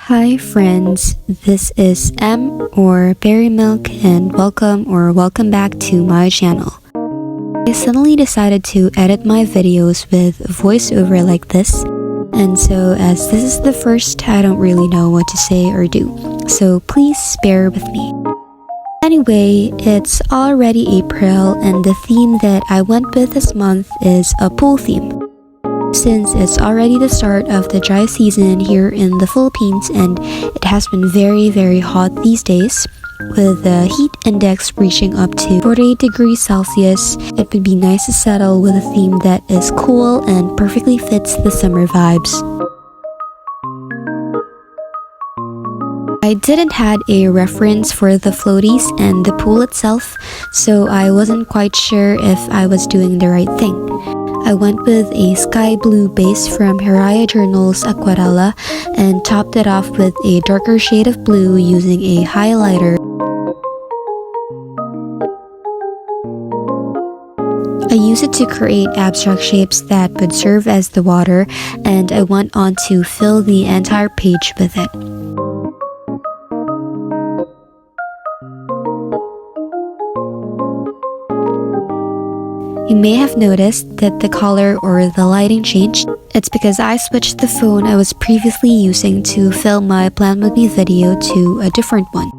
Hi friends, this is M or bearymilk and welcome back to my channel. I suddenly decided to edit my videos with voiceover like this, and so as this is the first, I don't really know what to say or do, so please bear with me. Anyway, it's already April and the theme that I went with this month is a pool theme. Since it's already the start of the dry season here in the Philippines and it has been very hot these days, with the heat index reaching up to 48 degrees Celsius, it would be nice to settle with a theme that is cool and perfectly fits the summer vibes. I didn't had a reference for the floaties and the pool itself, so I wasn't quite sure if I was doing the right thing. I went with a sky blue base from Haraya Journal's Aquarela and topped it off with a darker shade of blue using a highlighter. I used it to create abstract shapes that would serve as the water, and I went on to fill the entire page with it. You may have noticed that the color or the lighting changed. It's because I switched the phone I was previously using to film my Plan With Me video to a different one.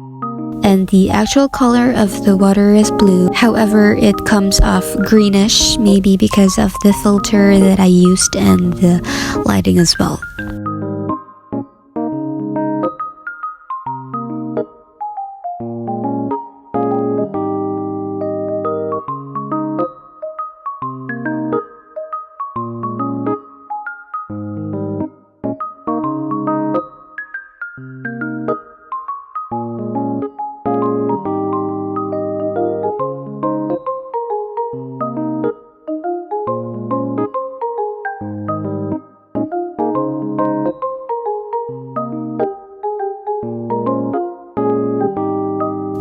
And the actual color of the water is blue, however it comes off greenish, maybe because of the filter that I used and the lighting as well.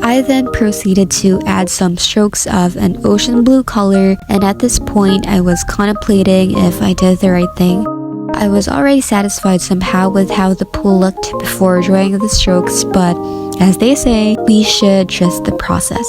I then proceeded to add some strokes of an ocean blue color, and at this point I was contemplating if I did the right thing. I was already satisfied somehow with how the pool looked before drawing the strokes, but as they say, we should trust the process.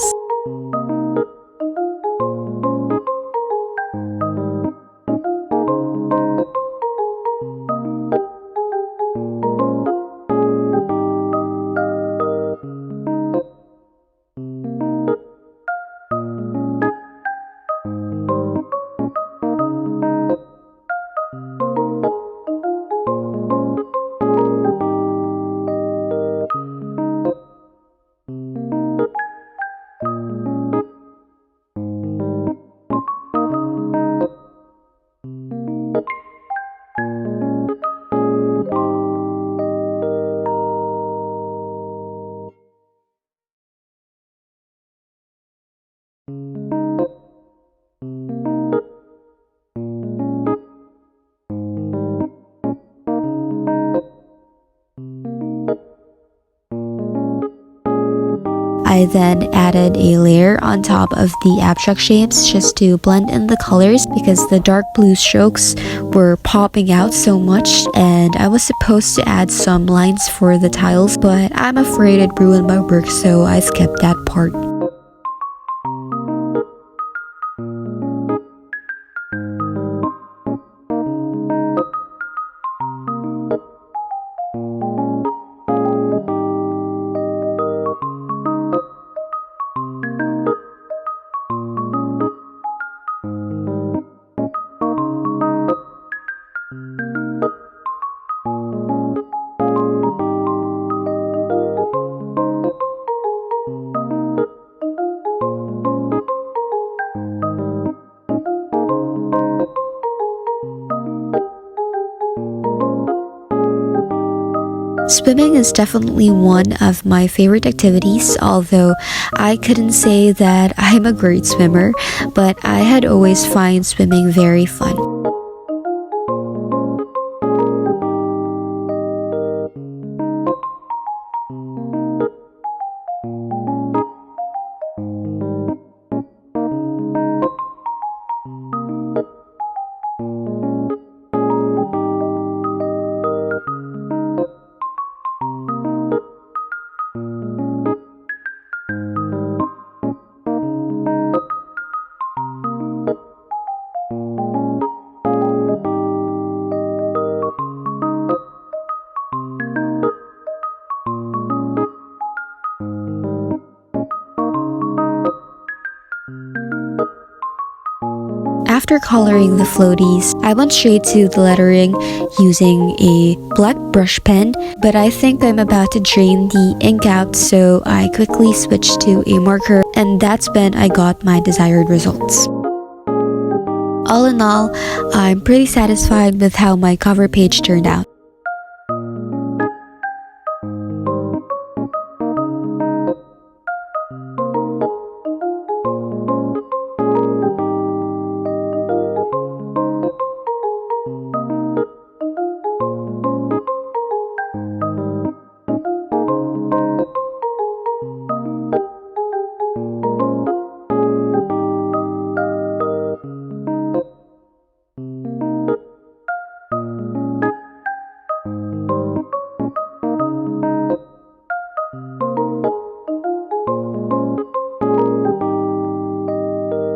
I then added a layer on top of the abstract shapes just to blend in the colors because the dark blue strokes were popping out so much, and I was supposed to add some lines for the tiles, but I'm afraid it ruined my work, so I skipped that part. Swimming is definitely one of my favorite activities, although I couldn't say that I'm a great swimmer, but I had always found swimming very fun. after coloring the floaties, I went straight to the lettering using a black brush pen, but I think I'm about to drain the ink out, so I quickly switched to a marker, and that's when I got my desired results. All in all, I'm pretty satisfied with how my cover page turned out.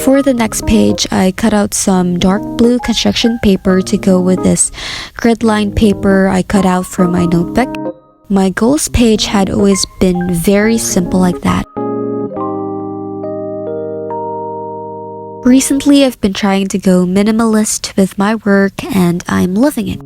For the next page, I cut out some dark blue construction paper to go with this grid line paper I cut out for my notebook. My goals page had always been very simple like that. Recently, I've been trying to go minimalist with my work, and I'm loving it.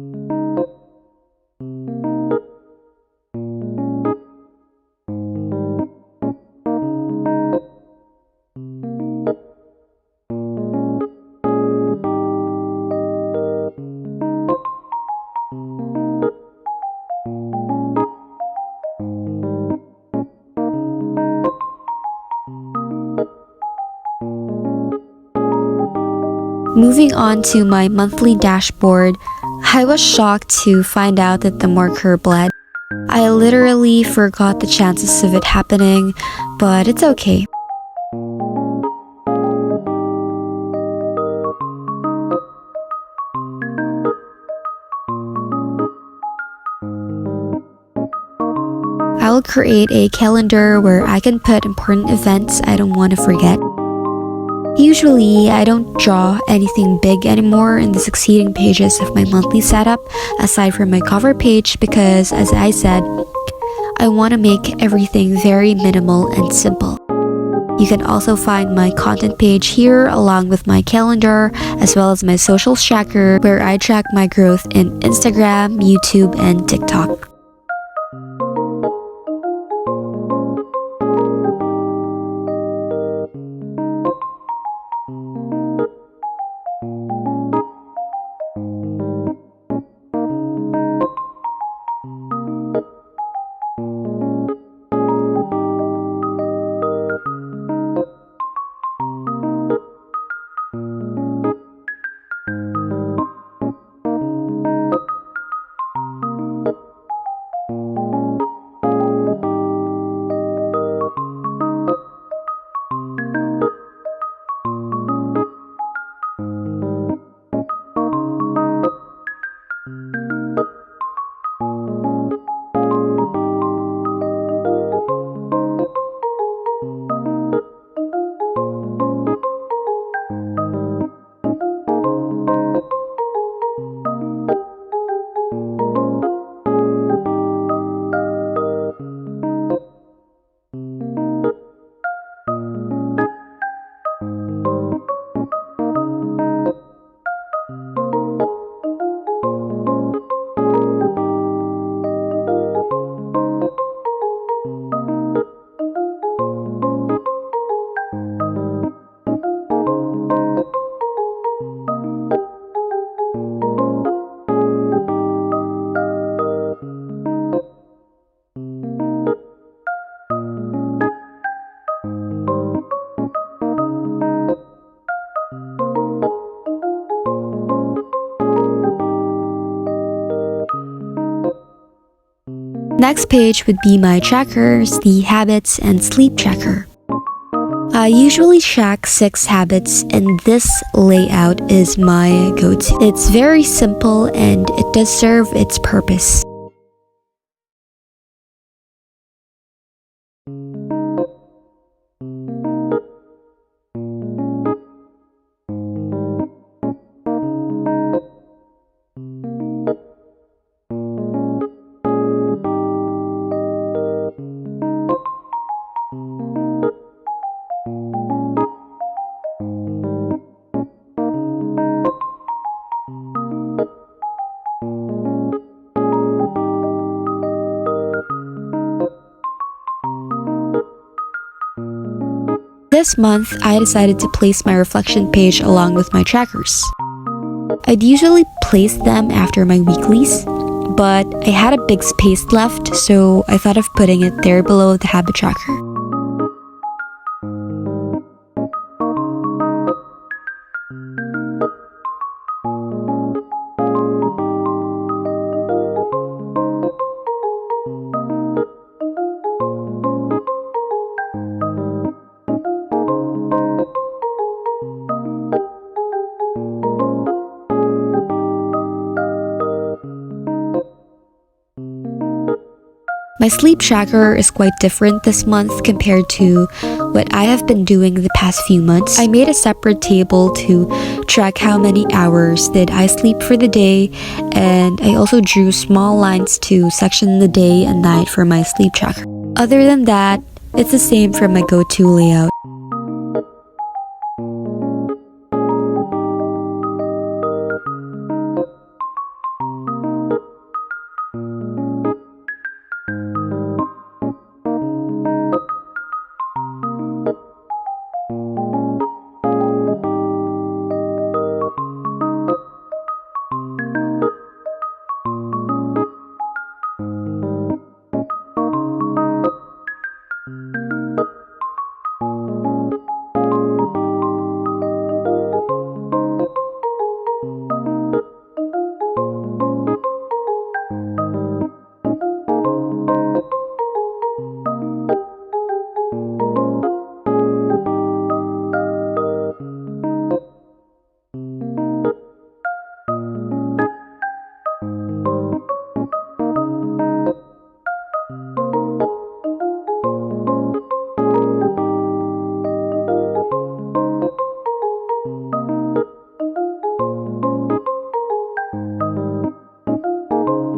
Moving on to my monthly dashboard, I was shocked to find out that the marker bled. I literally forgot the chances of it happening, but it's okay. I will create a calendar where I can put important events I don't want to forget. Usually, I don't draw anything big anymore in the succeeding pages of my monthly setup, aside from my cover page, because as I said, I want to make everything very minimal and simple. You can also find my content page here along with my calendar, as well as my social tracker where I track my growth in Instagram, YouTube, and TikTok. Next page would be my trackers, the habits, and sleep tracker. I usually track 6 habits, and this layout is my go-to. It's very simple and it does serve its purpose. This month, I decided to place my reflection page along with my trackers. I'd usually place them after my weeklies, but I had a big space left, so I thought of putting it there below the habit tracker. My sleep tracker is quite different this month compared to what I have been doing the past few months. I made a separate table to track how many hours did I sleep for the day, and I also drew small lines to section the day and night for my sleep tracker. Other than that, it's the same from my go-to layout.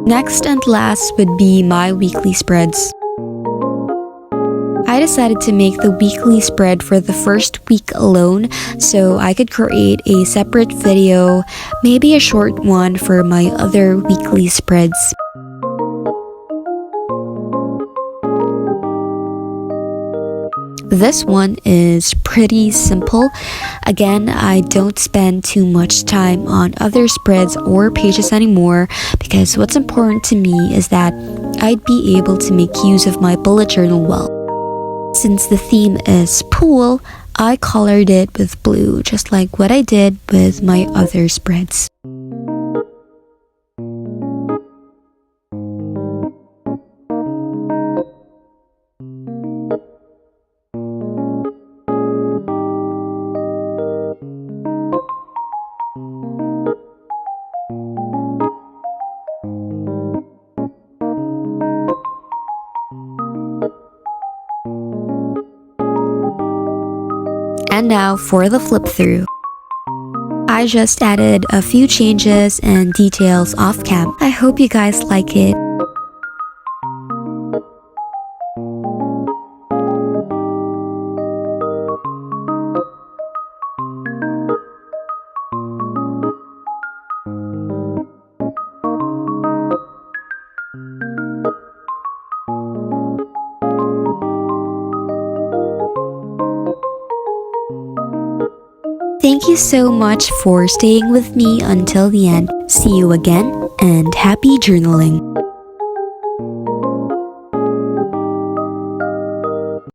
Next and last would be my weekly spreads. I decided to make the weekly spread for the first week alone so I could create a separate video, maybe a short one for my other weekly spreads. This one is pretty simple. Again, I don't spend too much time on other spreads or pages anymore because what's important to me is that I'd be able to make use of my bullet journal well. Since the theme is pool, I colored it with blue, just like what I did with my other spreads. And now for the flip through. I just added a few changes and details off cam. I hope you guys like it. Thank you so much for staying with me until the end. See you again, and happy journaling!